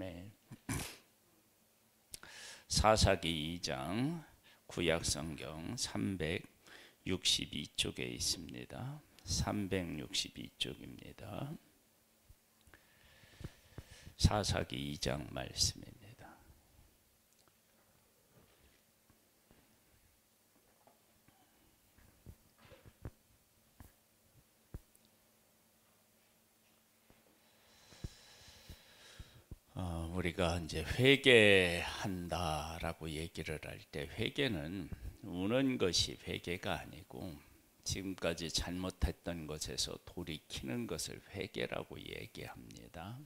아멘. 사사기 2장 구약성경 362쪽에 있습니다. 362쪽입니다. 사사기 2장 말씀입니다. 우리가 이제 회개한다라고 얘기를 할 때 회개는 우는 것이 회개가 아니고 지금까지 잘못했던 것에서 돌이키는 것을 회개라고 얘기합니다.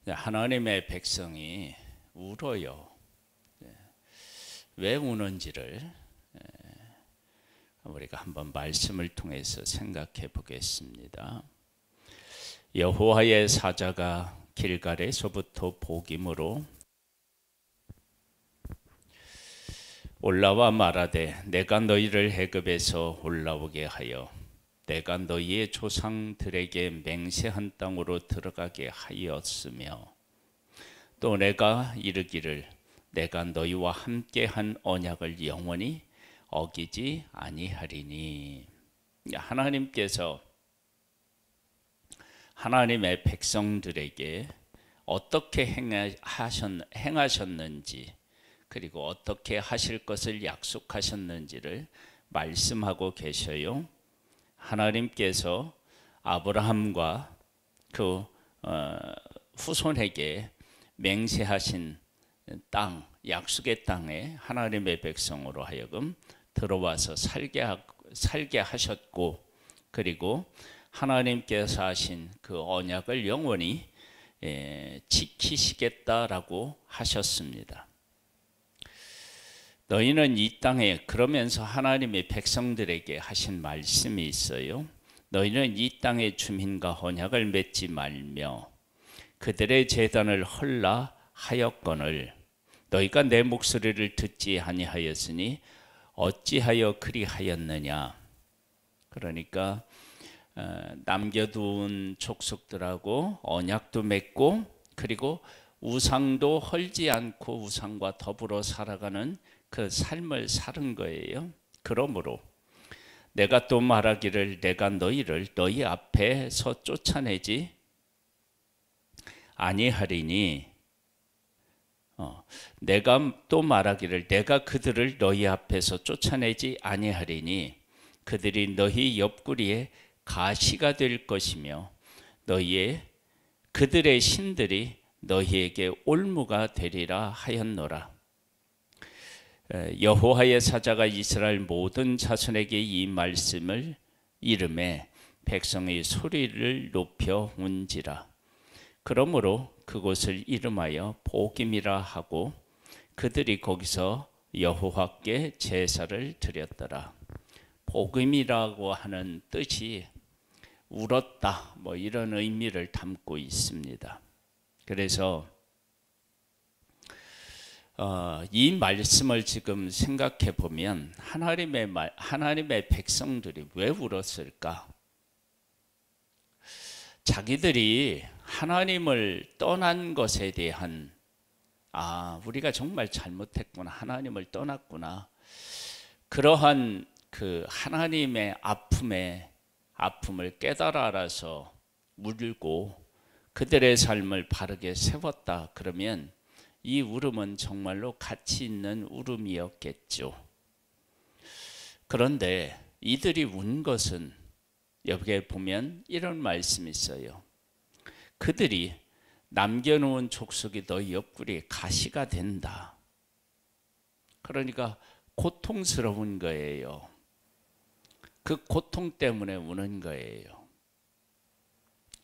하나님의 백성이 울어요. 왜 우는지를 우리가 한번 말씀을 통해서 생각해 보겠습니다. 여호와의 사자가 길갈에서부터 복임으로 올라와 말하되 내가 너희를 애굽에서 올라오게 하여 내가 너희의 조상들에게 맹세한 땅으로 들어가게 하였으며 또 내가 이르기를 내가 너희와 함께한 언약을 영원히 어기지 아니하리니. 하나님께서 하나님의 백성들에게 어떻게 행하셨는지 그리고 어떻게 하실 것을 약속하셨는지를 말씀하고 계셔요. 하나님께서 아브라함과 그 후손에게 맹세하신 땅, 약속의 땅에 하나님의 백성으로 하여금 들어와서 살게 하셨고, 그리고 하나님께서 하신 그 언약을 영원히 지키시겠다라고 하셨습니다. 너희는 이 땅에, 그러면서 하나님의 백성들에게 하신 말씀이 있어요. 너희는 이 땅의 주민과 언약을 맺지 말며 그들의 제단을 헐라 하였거늘 너희가 내 목소리를 듣지 아니하였으니 어찌하여 그리하였느냐. 그러니까 남겨둔 족속들하고 언약도 맺고 그리고 우상도 헐지 않고 우상과 더불어 살아가는 그 삶을 사는 거예요. 그러므로 내가 또 말하기를 내가 너희를 너희 앞에서 쫓아내지 아니하리니 내가 또 말하기를 내가 그들을 너희 앞에서 쫓아내지 아니하리니 그들이 너희 옆구리에 가시가 될 것이며 그들의 신들이 너희에게 올무가 되리라 하였노라. 여호와의 사자가 이스라엘 모든 자손에게 이 말씀을 이르매 백성의 소리를 높여 운지라. 그러므로 그곳을 이름하여 복임이라 하고 그들이 거기서 여호와께 제사를 드렸더라. 복임이라고 하는 뜻이 울었다, 뭐 이런 의미를 담고 있습니다. 그래서 이 말씀을 지금 생각해 보면 하나님의 백성들이 왜 울었을까? 자기들이 하나님을 떠난 것에 대한 우리가 정말 잘못했구나, 하나님을 떠났구나, 그러한 그 하나님의 아픔을 깨달아 알아서 울고 그들의 삶을 바르게 세웠다. 그러면 이 울음은 정말로 가치 있는 울음이었겠죠. 그런데 이들이 운 것은 여기에 보면 이런 말씀이 있어요. 그들이 남겨놓은 족속이 너희 옆구리에 가시가 된다. 그러니까 고통스러운 거예요. 그 고통 때문에 우는 거예요.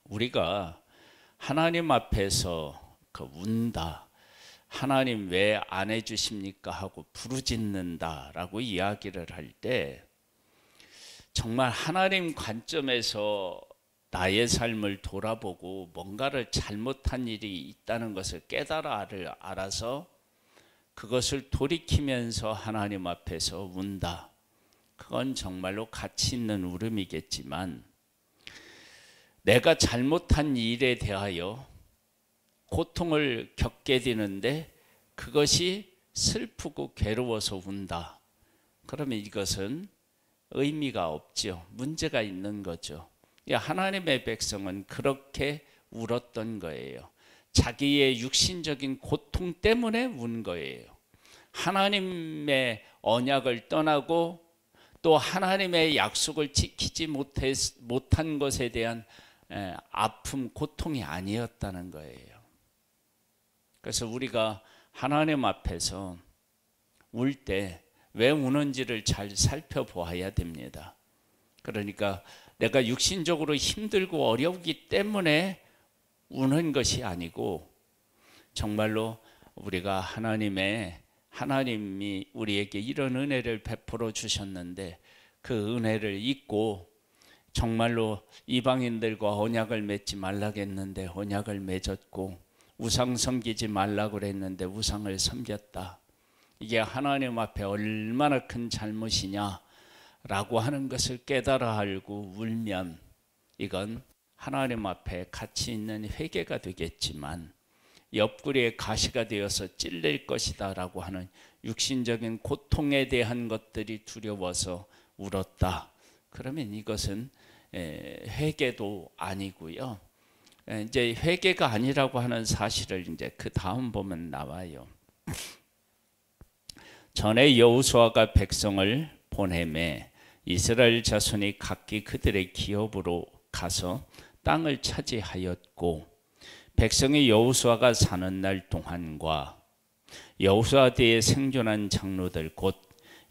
우리가 하나님 앞에서 운다, 하나님 왜 안 해주십니까 하고 부르짖는다라고 이야기를 할 때 정말 하나님 관점에서 나의 삶을 돌아보고 뭔가를 잘못한 일이 있다는 것을 알아서 그것을 돌이키면서 하나님 앞에서 운다. 그건 정말로 가치 있는 울음이겠지만 내가 잘못한 일에 대하여 고통을 겪게 되는데 그것이 슬프고 괴로워서 운다. 그러면 이것은 의미가 없죠. 문제가 있는 거죠. 하나님의 백성은 그렇게 울었던 거예요. 자기의 육신적인 고통 때문에 운 거예요. 하나님의 언약을 떠나고 또 하나님의 약속을 지키지 못한 것에 대한 아픔, 고통이 아니었다는 거예요. 그래서 우리가 하나님 앞에서 울 때 왜 우는지를 잘 살펴보아야 됩니다. 그러니까 내가 육신적으로 힘들고 어려우기 때문에 우는 것이 아니고 정말로 우리가 하나님이 우리에게 이런 은혜를 베풀어 주셨는데 그 은혜를 잊고 정말로 이방인들과 언약을 맺지 말라겠는데 언약을 맺었고 우상 섬기지 말라고 그랬는데 우상을 섬겼다. 이게 하나님 앞에 얼마나 큰 잘못이냐라고 하는 것을 깨달아 알고 울면 이건 하나님 앞에 가치 있는 회개가 되겠지만 옆구리에 가시가 되어서 찔릴 것이다 라고 하는 육신적인 고통에 대한 것들이 두려워서 울었다. 그러면 이것은 회개도 아니고요. 이제 회개가 아니라고 하는 사실을 이제 그 다음 보면 나와요. 전에 여호수아가 백성을 보내매 이스라엘 자손이 각기 그들의 기업으로 가서 땅을 차지하였고 백성이 여호수아가 사는 날 동안과 여호수아 뒤에 생존한 장로들 곧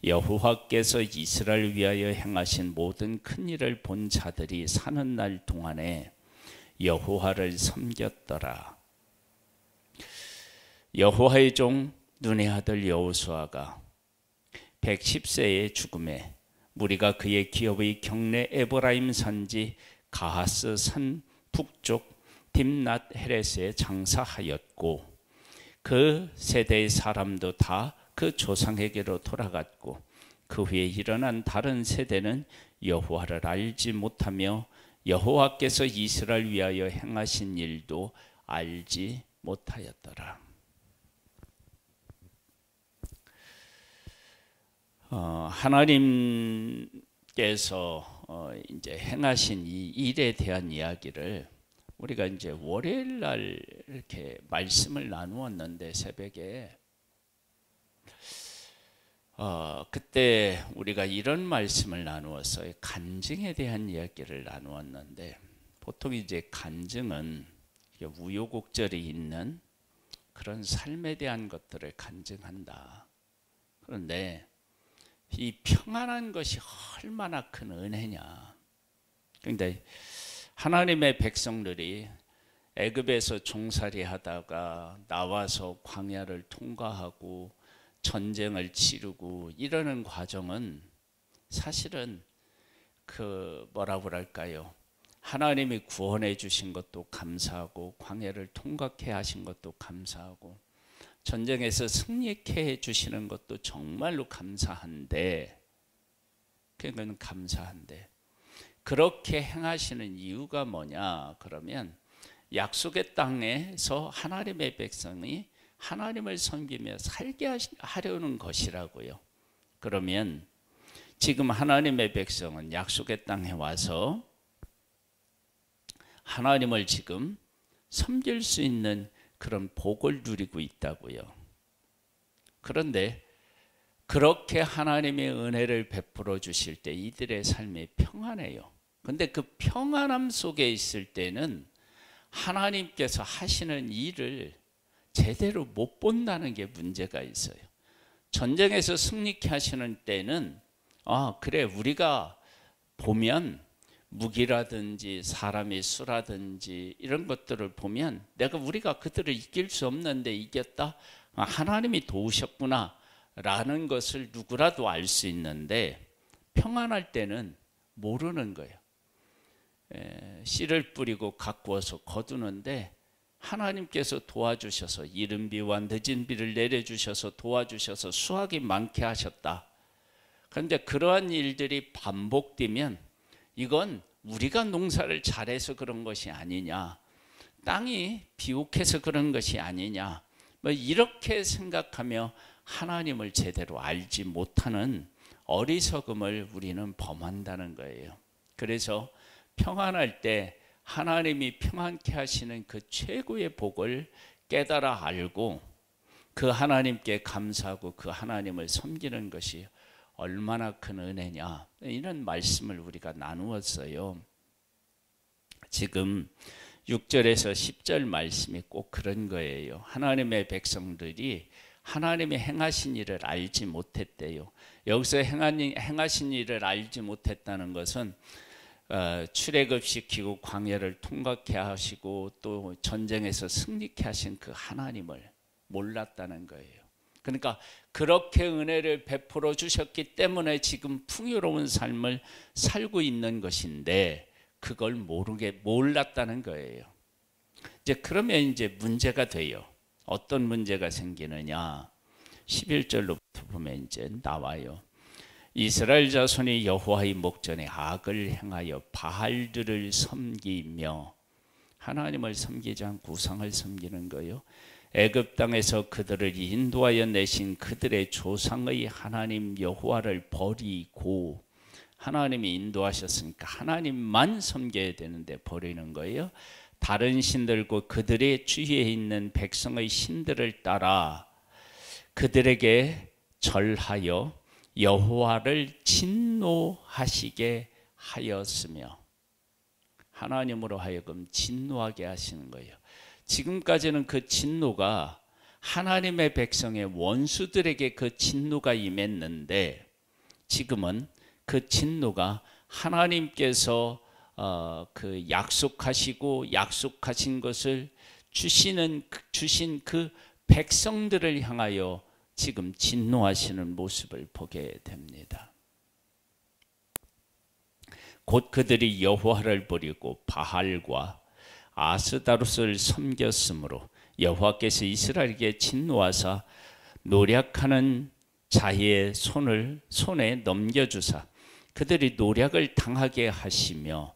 여호와께서 이스라엘 위하여 행하신 모든 큰 일을 본 자들이 사는 날 동안에 여호와를 섬겼더라. 여호와의 종 눈의 아들 여호수아가 110세의 죽음에 무리가 그의 기업의 경내 에브라임 산지 가하스 산 북쪽 딥낫 헤레스에 장사하였고 그 세대의 사람도 다 그 조상에게로 돌아갔고 그 후에 일어난 다른 세대는 여호와를 알지 못하며 여호와께서 이스라엘 위하여 행하신 일도 알지 못하였더라. 하나님께서 이제 행하신 이 일에 대한 이야기를 우리가 이제 월요일 날 이렇게 말씀을 나누었는데 새벽에 그때 우리가 이런 말씀을 나누었어요. 간증에 대한 이야기를 나누었는데 보통 이제 간증은 우여곡절이 있는 그런 삶에 대한 것들을 간증한다. 그런데 이 평안한 것이 얼마나 큰 은혜냐. 그런데 하나님의 백성들이 애굽에서 종살이 하다가 나와서 광야를 통과하고 전쟁을 치르고 이러는 과정은 사실은 뭐라고 할까요? 하나님이 구원해 주신 것도 감사하고 광야를 통과케 하신 것도 감사하고 전쟁에서 승리케 해 주시는 것도 정말로 감사한데 그건 감사한데 그렇게 행하시는 이유가 뭐냐? 그러면 약속의 땅에서 하나님의 백성이 하나님을 섬기며 살게 하려는 것이라고요. 그러면 지금 하나님의 백성은 약속의 땅에 와서 하나님을 지금 섬길 수 있는 그런 복을 누리고 있다고요. 그런데 그렇게 하나님의 은혜를 베풀어 주실 때 이들의 삶이 평안해요. 근데 그 평안함 속에 있을 때는 하나님께서 하시는 일을 제대로 못 본다는 게 문제가 있어요. 전쟁에서 승리케 하시는 때는 그래 우리가 보면 무기라든지 사람의 수라든지 이런 것들을 보면 우리가 그들을 이길 수 없는데 이겼다. 하나님이 도우셨구나 라는 것을 누구라도 알 수 있는데 평안할 때는 모르는 거예요. 씨를 뿌리고 가꾸어서 거두는데 하나님께서 도와주셔서 이른 비와 늦은 비를 내려주셔서 도와주셔서 수확이 많게 하셨다. 그런데 그러한 일들이 반복되면 이건 우리가 농사를 잘해서 그런 것이 아니냐, 땅이 비옥해서 그런 것이 아니냐, 뭐 이렇게 생각하며 하나님을 제대로 알지 못하는 어리석음을 우리는 범한다는 거예요. 그래서 평안할 때 하나님이 평안케 하시는 그 최고의 복을 깨달아 알고 그 하나님께 감사하고 그 하나님을 섬기는 것이 얼마나 큰 은혜냐, 이런 말씀을 우리가 나누었어요. 지금 6절에서 10절 말씀이 꼭 그런 거예요. 하나님의 백성들이 하나님이 행하신 일을 알지 못했대요. 여기서 행하신 일을 알지 못했다는 것은 출애굽시키고 광야를 통과케 하시고 또 전쟁에서 승리케 하신 그 하나님을 몰랐다는 거예요. 그러니까 그렇게 은혜를 베풀어 주셨기 때문에 지금 풍요로운 삶을 살고 있는 것인데 그걸 몰랐다는 거예요. 이제 그러면 이제 문제가 돼요. 어떤 문제가 생기느냐? 11절로부터 보면 이제 나와요. 이스라엘 자손이 여호와의 목전에 악을 행하여 바알들을 섬기며, 하나님을 섬기지 않고 우상을 섬기는 거예요. 애굽 땅에서 그들을 인도하여 내신 그들의 조상의 하나님 여호와를 버리고, 하나님이 인도하셨으니까 하나님만 섬겨야 되는데 버리는 거예요. 다른 신들과 그들의 주위에 있는 백성의 신들을 따라 그들에게 절하여 여호와를 진노하시게 하였으며, 하나님으로 하여금 진노하게 하시는 거예요. 지금까지는 그 진노가 하나님의 백성의 원수들에게 그 진노가 임했는데, 지금은 그 진노가 하나님께서 그 약속하신 것을 주신 그 백성들을 향하여 지금 진노하시는 모습을 보게 됩니다. 곧 그들이 여호와를 버리고 바알과 아스다롯을 섬겼으므로 여호와께서 이스라엘에게 진노하사 노략하는 자의 손에 넘겨주사 그들이 노략을 당하게 하시며,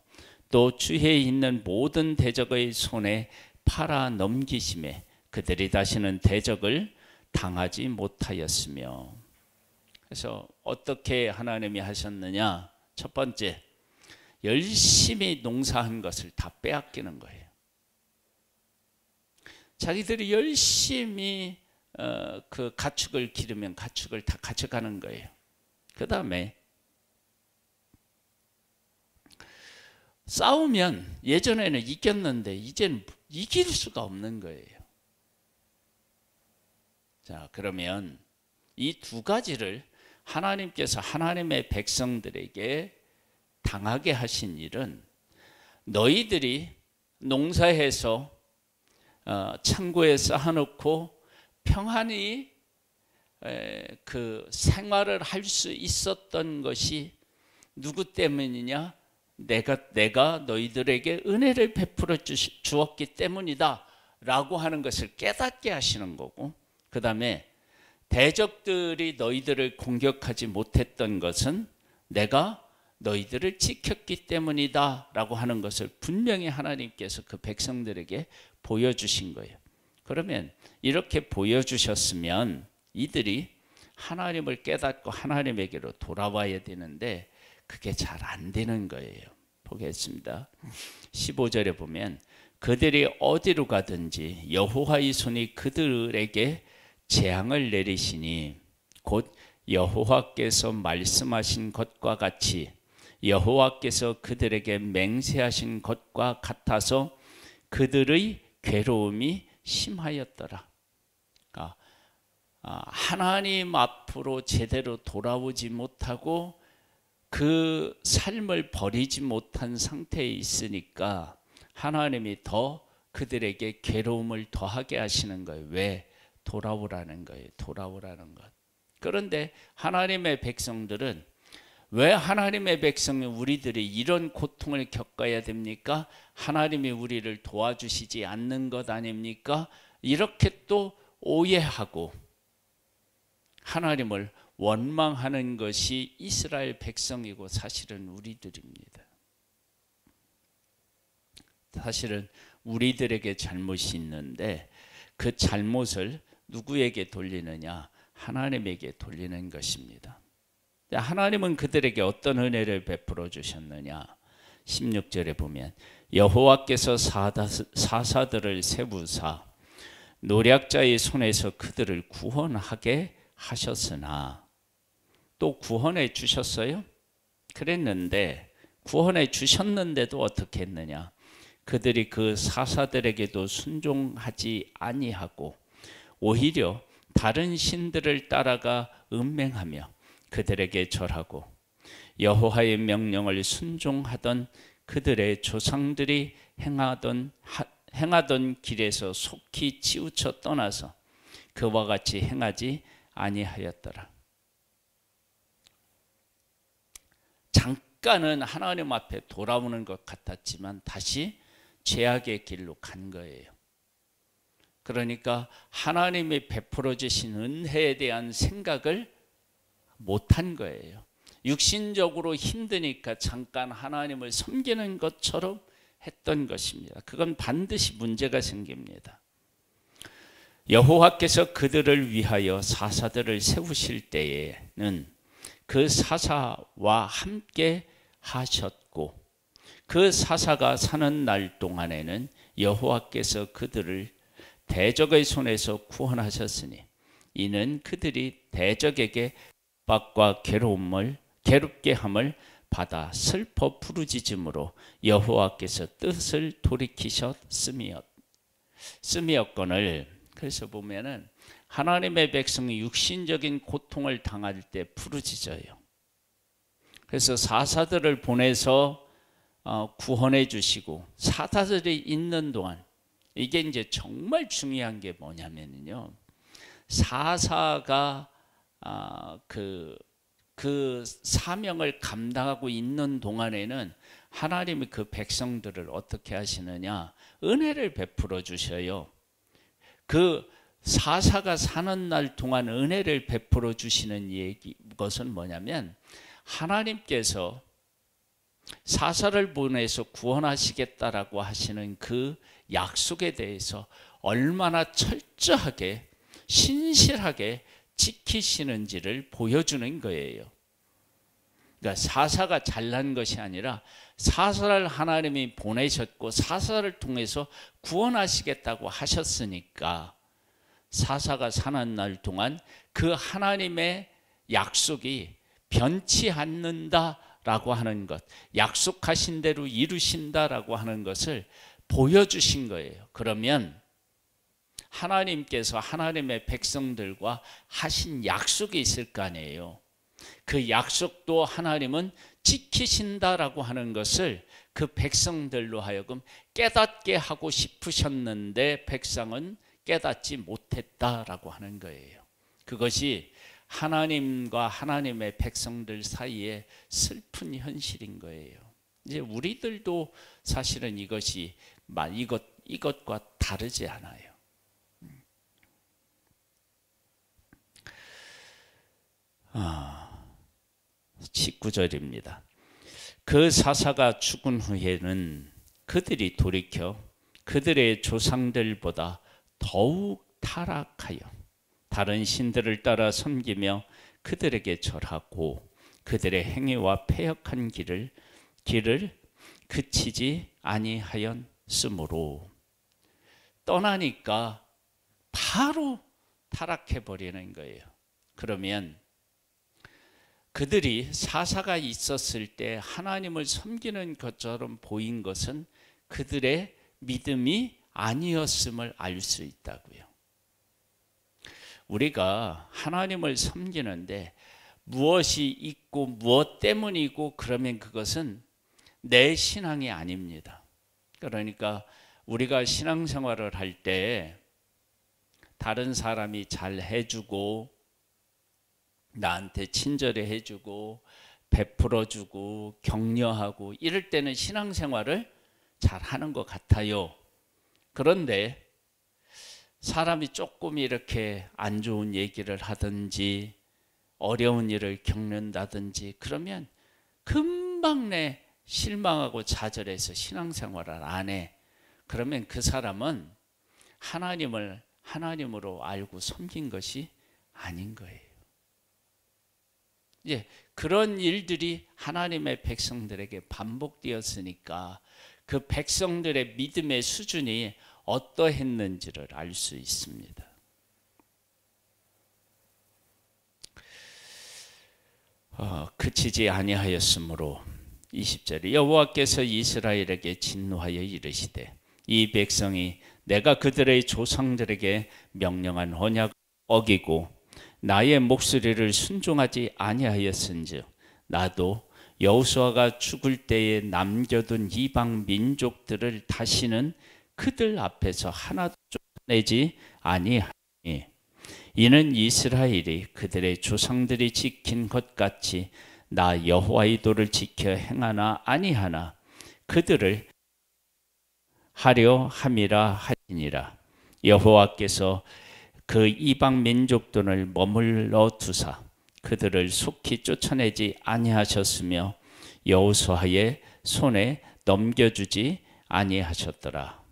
또 주위에 있는 모든 대적의 손에 팔아 넘기심에 그들이 다시는 대적을 당하지 못하였으며. 그래서 어떻게 하나님이 하셨느냐? 첫 번째, 열심히 농사한 것을 다 빼앗기는 거예요. 자기들이 열심히 그 가축을 기르면 가축을 다 가져가는 거예요. 그 다음에 싸우면 예전에는 이겼는데 이제는 이길 수가 없는 거예요. 자, 그러면 이 두 가지를 하나님께서 하나님의 백성들에게 당하게 하신 일은, 너희들이 농사해서 창고에 쌓아놓고 평안히 그 생활을 할 수 있었던 것이 누구 때문이냐? 내가 너희들에게 은혜를 베풀어 주었기 때문이다 라고 하는 것을 깨닫게 하시는 거고, 그 다음에 대적들이 너희들을 공격하지 못했던 것은 내가 너희들을 지켰기 때문이다 라고 하는 것을 분명히 하나님께서 그 백성들에게 보여주신 거예요. 그러면 이렇게 보여주셨으면 이들이 하나님을 깨닫고 하나님에게로 돌아와야 되는데 그게 잘 안 되는 거예요. 보겠습니다. 15절에 보면 그들이 어디로 가든지 여호와의 손이 그들에게 재앙을 내리시니 곧 여호와께서 말씀하신 것과 같이 여호와께서 그들에게 맹세하신 것과 같아서 그들의 괴로움이 심하였더라. 하나님 앞으로 제대로 돌아오지 못하고 그 삶을 버리지 못한 상태에 있으니까 하나님이 더 그들에게 괴로움을 더하게 하시는 거예요. 왜? 돌아오라는 거예요. 돌아오라는 것. 그런데 하나님의 백성들은, 왜 하나님의 백성이 우리들이 이런 고통을 겪어야 됩니까? 하나님이 우리를 도와주시지 않는 것 아닙니까? 이렇게 또 오해하고 하나님을 원망하는 것이 이스라엘 백성이고 사실은 우리들입니다. 사실은 우리들에게 잘못이 있는데 그 잘못을 누구에게 돌리느냐? 하나님에게 돌리는 것입니다. 하나님은 그들에게 어떤 은혜를 베풀어 주셨느냐? 16절에 보면 여호와께서 사사들을 세우사 노략자의 손에서 그들을 구원하게 하셨으나, 또 구원해 주셨어요? 그랬는데 구원해 주셨는데도 어떻게 했느냐? 그들이 그 사사들에게도 순종하지 아니하고 오히려 다른 신들을 따라가 음행하며 그들에게 절하고 여호와의 명령을 순종하던 그들의 조상들이 행하던 길에서 속히 치우쳐 떠나서 그와 같이 행하지 아니하였더라. 잠깐은 하나님 앞에 돌아오는 것 같았지만 다시 죄악의 길로 간 거예요. 그러니까 하나님이 베풀어 주신 은혜에 대한 생각을 못한 거예요. 육신적으로 힘드니까 잠깐 하나님을 섬기는 것처럼 했던 것입니다. 그건 반드시 문제가 생깁니다. 여호와께서 그들을 위하여 사사들을 세우실 때에는 그 사사와 함께 하셨고, 그 사사가 사는 날 동안에는 여호와께서 그들을 대적의 손에서 구원하셨으니 이는 그들이 대적에게 압박과 괴롭게 함을 받아 슬퍼 부르짖음으로 여호와께서 뜻을 돌이키셨음이었거늘. 그래서 보면은 하나님의 백성이 육신적인 고통을 당할 때 부르짖어요. 그래서 사사들을 보내서 구원해 주시고, 사사들이 있는 동안, 이게 이제 정말 중요한 게 뭐냐면요, 사사가 그 사명을 감당하고 있는 동안에는 하나님이 그 백성들을 어떻게 하시느냐? 은혜를 베풀어 주셔요. 그 사사가 사는 날 동안 은혜를 베풀어 주시는 것은 뭐냐면, 하나님께서 사사를 보내서 구원하시겠다라고 하시는 그 약속에 대해서 얼마나 철저하게 신실하게 지키시는지를 보여주는 거예요. 그러니까 사사가 잘난 것이 아니라 사사를 하나님이 보내셨고 사사를 통해서 구원하시겠다고 하셨으니까 사사가 사는 날 동안 그 하나님의 약속이 변치 않는다라고 하는 것, 약속하신 대로 이루신다라고 하는 것을 보여주신 거예요. 그러면 하나님께서 하나님의 백성들과 하신 약속이 있을 거 아니에요. 그 약속도 하나님은 지키신다라고 하는 것을 그 백성들로 하여금 깨닫게 하고 싶으셨는데 백성은 깨닫지 못했다라고 하는 거예요. 그것이 하나님과 하나님의 백성들 사이에 슬픈 현실인 거예요. 이제 우리들도 사실은 이것과 다르지 않아요. 19절입니다. 그 사사가 죽은 후에는 그들이 돌이켜 그들의 조상들보다 더욱 타락하여 다른 신들을 따라 섬기며 그들에게 절하고 그들의 행위와 패역한 길을 그치지 아니하였으므로, 떠나니까 바로 타락해 버리는 거예요. 그러면 그들이 사사가 있었을 때 하나님을 섬기는 것처럼 보인 것은 그들의 믿음이 아니었음을 알 수 있다고요. 우리가 하나님을 섬기는데 무엇이 있고 무엇 때문이고 그러면 그것은 내 신앙이 아닙니다. 그러니까 우리가 신앙생활을 할 때 다른 사람이 잘 해주고 나한테 친절히 해주고 베풀어주고 격려하고 이럴 때는 신앙생활을 잘 하는 것 같아요. 그런데 사람이 조금 이렇게 안 좋은 얘기를 하든지 어려운 일을 겪는다든지 그러면 금방 내 실망하고 좌절해서 신앙생활을 안 해. 그러면 그 사람은 하나님을 하나님으로 알고 섬긴 것이 아닌 거예요. 이제 그런 일들이 하나님의 백성들에게 반복되었으니까 그 백성들의 믿음의 수준이 어떠했는지를 알 수 있습니다. 그치지 아니하였으므로 20절에 여호와께서 이스라엘에게 진노하여 이르시되 이 백성이 내가 그들의 조상들에게 명령한 언약을 어기고 나의 목소리를 순종하지 아니하였은즉 나도 여호수아가 죽을 때에 남겨둔 이방 민족들을 다시는 그들 앞에서 하나도 쫓아내지 아니하니 이는 이스라엘이 그들의 조상들이 지킨 것 같이 나 여호와의 도를 지켜 행하나 아니하나 그들을 하려 함이라 하시니라. 여호와께서 그 이방 민족들을 머물러 두사 그들을 속히 쫓아내지 아니하셨으며 여호수아의 손에 넘겨주지 아니하셨더라.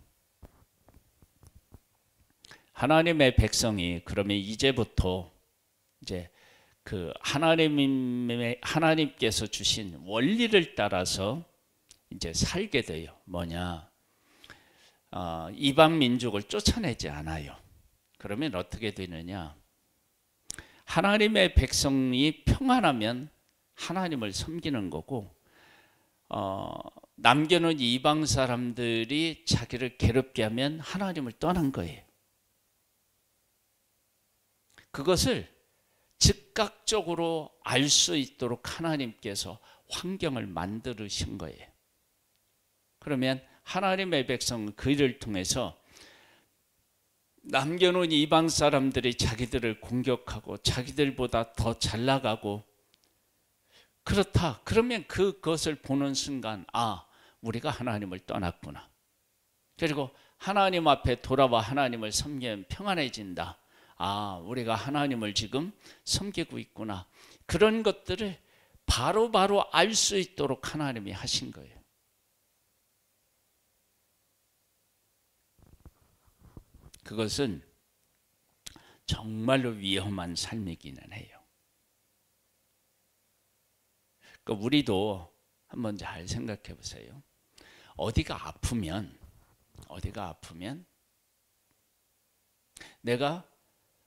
하나님의 백성이 그러면 이제부터 이제 그 하나님께서 주신 원리를 따라서 이제 살게 돼요. 뭐냐? 이방 민족을 쫓아내지 않아요. 그러면 어떻게 되느냐? 하나님의 백성이 평안하면 하나님을 섬기는 거고, 남겨놓은 이방 사람들이 자기를 괴롭게 하면 하나님을 떠난 거예요. 그것을 즉각적으로 알 수 있도록 하나님께서 환경을 만드신 거예요. 그러면 하나님의 백성은 그 일을 통해서 남겨놓은 이방 사람들이 자기들을 공격하고 자기들보다 더 잘 나가고 그렇다. 그러면 그것을 보는 순간 우리가 하나님을 떠났구나. 그리고 하나님 앞에 돌아와 하나님을 섬기면 평안해진다. 우리가 하나님을 지금 섬기고 있구나. 그런 것들을 바로바로 알 수 있도록 하나님이 하신 거예요. 그것은 정말로 위험한 삶이기는 해요. 그러니까 우리도 한번 잘 생각해 보세요. 어디가 아프면 내가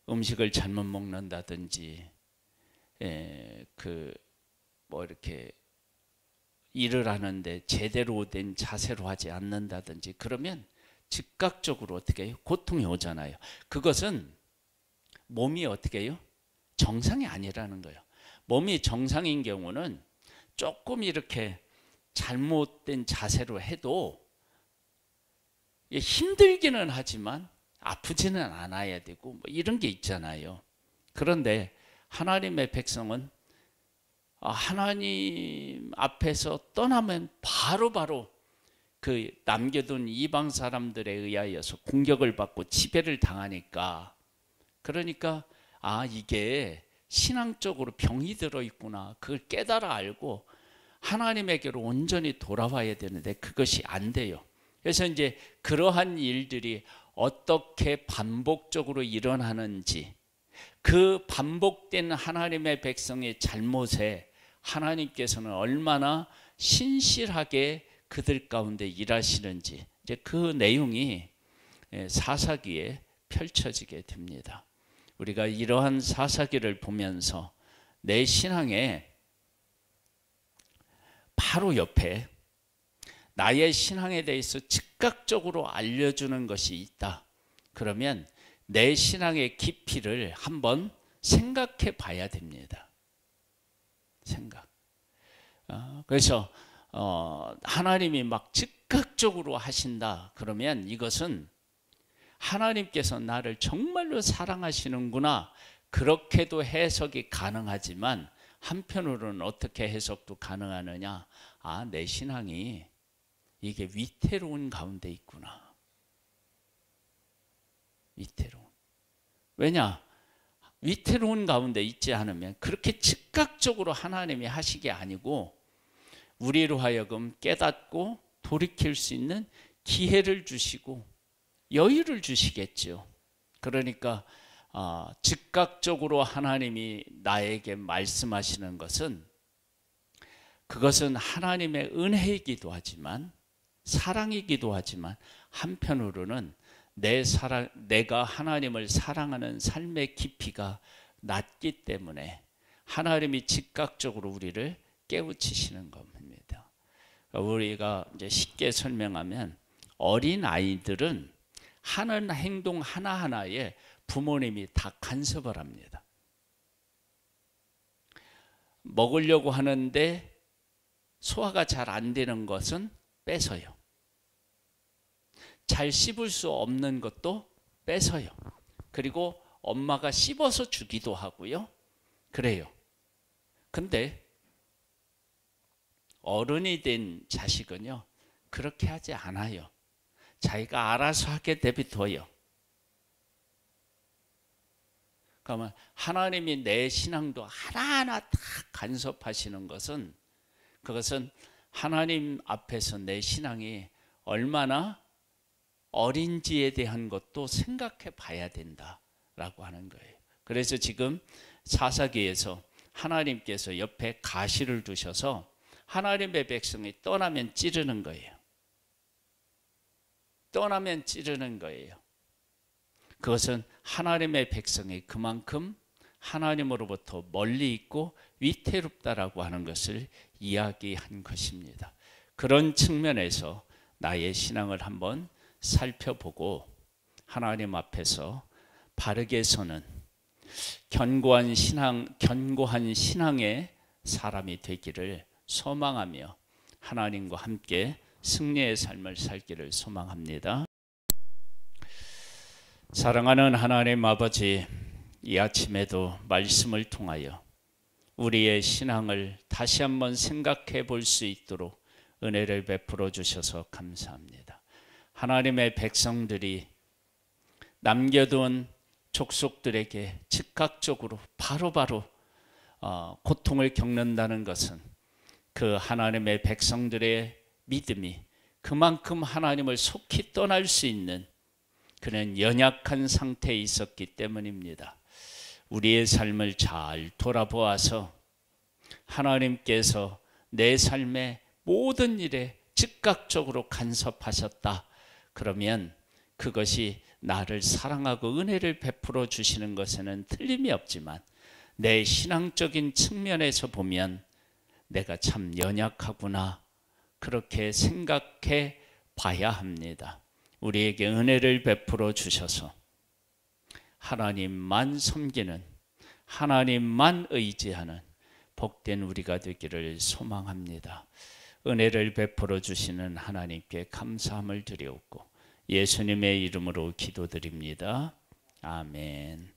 음식을 잘못 먹는다든지 이렇게 일을 하는데 제대로 된 자세로 하지 않는다든지 그러면 즉각적으로 어떻게 해요? 고통이 오잖아요. 그것은 몸이 어떻게 해요? 정상이 아니라는 거예요. 몸이 정상인 경우는 조금 이렇게 잘못된 자세로 해도 힘들기는 하지만 아프지는 않아야 되고 이런 게 있잖아요. 그런데 하나님의 백성은 하나님 앞에서 떠나면 바로바로 그 남겨둔 이방 사람들에 의하여서 공격을 받고 지배를 당하니까, 그러니까 이게 신앙적으로 병이 들어있구나. 그걸 깨달아 알고 하나님에게로 온전히 돌아와야 되는데 그것이 안 돼요. 그래서 이제 그러한 일들이 어떻게 반복적으로 일어나는지, 그 반복된 하나님의 백성의 잘못에 하나님께서는 얼마나 신실하게 그들 가운데 일하시는지, 이제 그 내용이 사사기에 펼쳐지게 됩니다. 우리가 이러한 사사기를 보면서 내 신앙에 바로 옆에 나의 신앙에 대해서 즉각적으로 알려주는 것이 있다. 그러면 내 신앙의 깊이를 한번 생각해 봐야 됩니다. 그래서 하나님이 막 즉각적으로 하신다. 그러면 이것은 하나님께서 나를 정말로 사랑하시는구나. 그렇게도 해석이 가능하지만 한편으로는 어떻게 해석도 가능하느냐. 내 신앙이 이게 위태로운 가운데 있구나. 위태로운. 왜냐? 위태로운 가운데 있지 않으면 그렇게 즉각적으로 하나님이 하시게 아니고 우리로 하여금 깨닫고 돌이킬 수 있는 기회를 주시고 여유를 주시겠죠. 그러니까 즉각적으로 하나님이 나에게 말씀하시는 것은, 그것은 하나님의 은혜이기도 하지만 사랑이기도 하지만, 한편으로는 내가 하나님을 사랑하는 삶의 깊이가 낮기 때문에 하나님이 즉각적으로 우리를 깨우치시는 겁니다. 우리가 이제 쉽게 설명하면, 어린 아이들은 하는 행동 하나하나에 부모님이 다 간섭을 합니다. 먹으려고 하는데 소화가 잘 안 되는 것은 뺏어요. 잘 씹을 수 없는 것도 뺏어요. 그리고 엄마가 씹어서 주기도 하고요. 그래요. 근데 어른이 된 자식은요, 그렇게 하지 않아요. 자기가 알아서 하게 내비둬요. 그러면 하나님이 내 신앙도 하나하나 다 간섭하시는 것은, 그것은 하나님 앞에서 내 신앙이 얼마나 어린지에 대한 것도 생각해 봐야 된다라고 하는 거예요. 그래서 지금 사사기에서 하나님께서 옆에 가시를 두셔서 하나님의 백성이 떠나면 찌르는 거예요. 떠나면 찌르는 거예요. 그것은 하나님의 백성이 그만큼 하나님으로부터 멀리 있고 위태롭다라고 하는 것을 이야기한 것입니다. 그런 측면에서 나의 신앙을 한번 살펴보고 하나님 앞에서 바르게 서는 견고한 신앙의 사람이 되기를 소망하며 하나님과 함께 승리의 삶을 살기를 소망합니다. 사랑하는 하나님 아버지, 이 아침에도 말씀을 통하여 우리의 신앙을 다시 한번 생각해 볼 수 있도록 은혜를 베풀어 주셔서 감사합니다. 하나님의 백성들이 남겨둔 족속들에게 즉각적으로 바로바로 고통을 겪는다는 것은, 그 하나님의 백성들의 믿음이 그만큼 하나님을 속히 떠날 수 있는 그런 연약한 상태에 있었기 때문입니다. 우리의 삶을 잘 돌아보아서 하나님께서 내 삶의 모든 일에 즉각적으로 간섭하셨다. 그러면 그것이 나를 사랑하고 은혜를 베풀어 주시는 것에는 틀림이 없지만, 내 신앙적인 측면에서 보면 내가 참 연약하구나, 그렇게 생각해 봐야 합니다. 우리에게 은혜를 베풀어 주셔서 하나님만 섬기는, 하나님만 의지하는 복된 우리가 되기를 소망합니다. 은혜를 베풀어 주시는 하나님께 감사함을 드리옵고 예수님의 이름으로 기도드립니다. 아멘.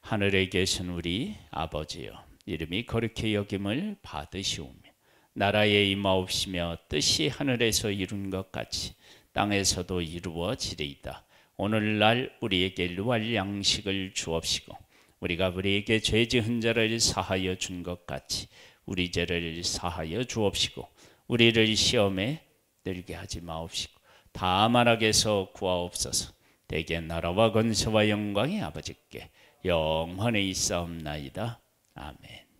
하늘에 계신 우리 아버지여, 이름이 거룩히 여김을 받으시오며 나라에 임하옵시며 뜻이 하늘에서 이룬 것 같이 땅에서도 이루어지리이다. 오늘날 우리에게 일용할 양식을 주옵시고 우리가 우리에게 죄 지은 자를 사하여 준 것 같이 우리 죄를 사하여 주옵시고 우리를 시험에 들게 하지 마옵시고 다만 악에서 구하옵소서. 대개 나라와 권세와 영광이 아버지께 영원히 있사옵나이다. 아멘.